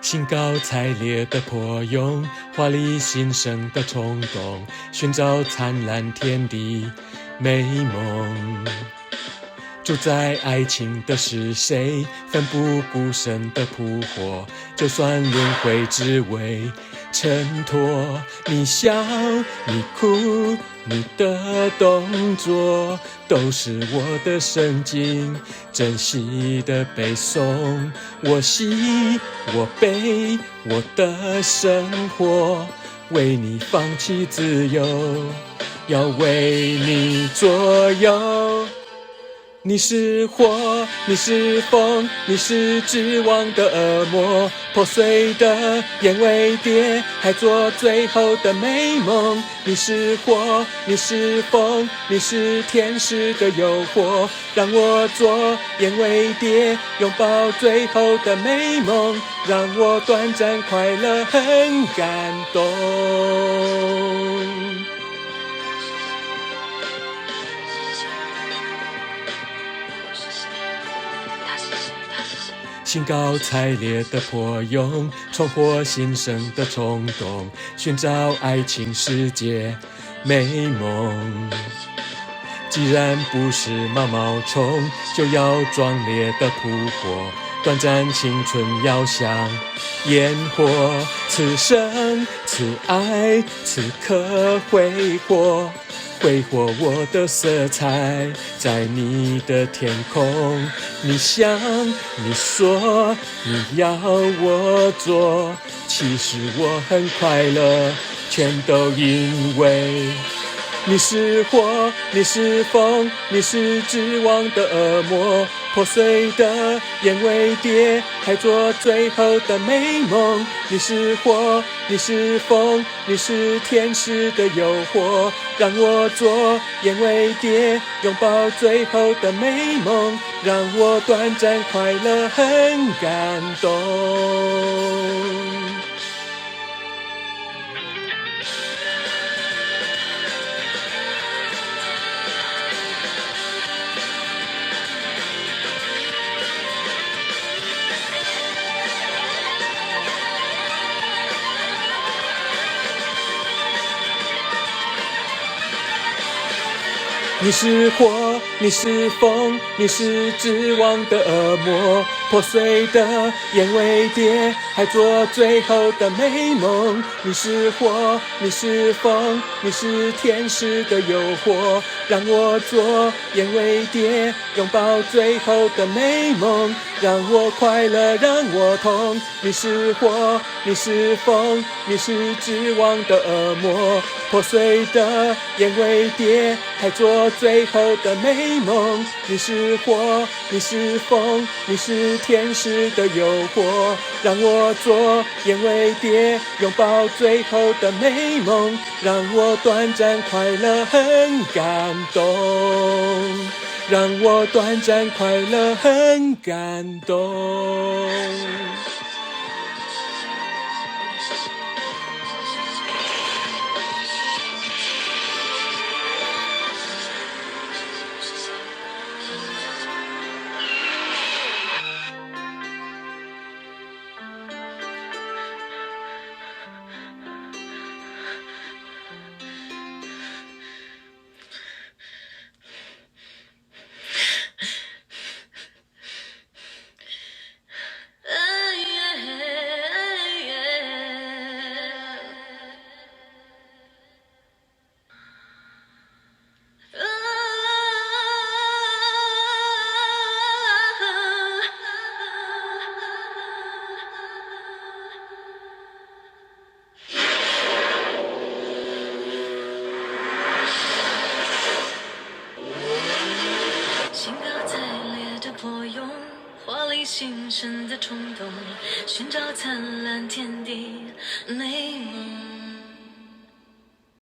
兴高采烈的破蛹，华丽新生的冲动，寻找灿烂天地美梦。主宰爱情的是谁？奋不顾身的扑火，就算轮回只为衬托。你笑，你哭，你的动作都是我的圣经，珍惜的背诵。我喜，我悲，我的生活，为你放弃自由，要为你左右。你是火，你是风，你是指望的恶魔，破碎的燕尾蝶，还做最后的美梦。你是火，你是风，你是天使的诱惑，让我做燕尾蝶，拥抱最后的美梦，让我短暂快乐，很感动。兴高采烈的破蛹，重获新生的冲动，寻找爱情世界美梦。既然不是毛毛虫，就要壮烈的扑火，短暂青春要像烟火。此生此爱，此刻挥霍，挥霍我的色彩，在你的天空。你想，你说，你要我做，其实我很快乐，全都因为你是火，你是风，你是指望的恶魔，破碎的燕尾蝶，还做最后的美梦。你是火，你是风，你是天使的诱惑，让我做燕尾蝶，拥抱最后的美梦，让我短暂快乐，很感动。你是火，你是风，你是指望的恶魔，破碎的燕尾蝶，还做最后的美梦。你是火，你是风，你是天使的诱惑，让我做燕尾蝶，拥抱最后的美梦，让我快乐，让我痛。你是火，你是风，你是指望的恶魔，破碎的燕尾蝶，还做最后的美梦。你是火，你是风，你是天使的诱惑，让我做燕尾蝶，拥抱最后的美梦，让我短暂快乐，很感动，让我短暂快乐，很感动。华丽新生的冲动，寻找灿烂天地美梦。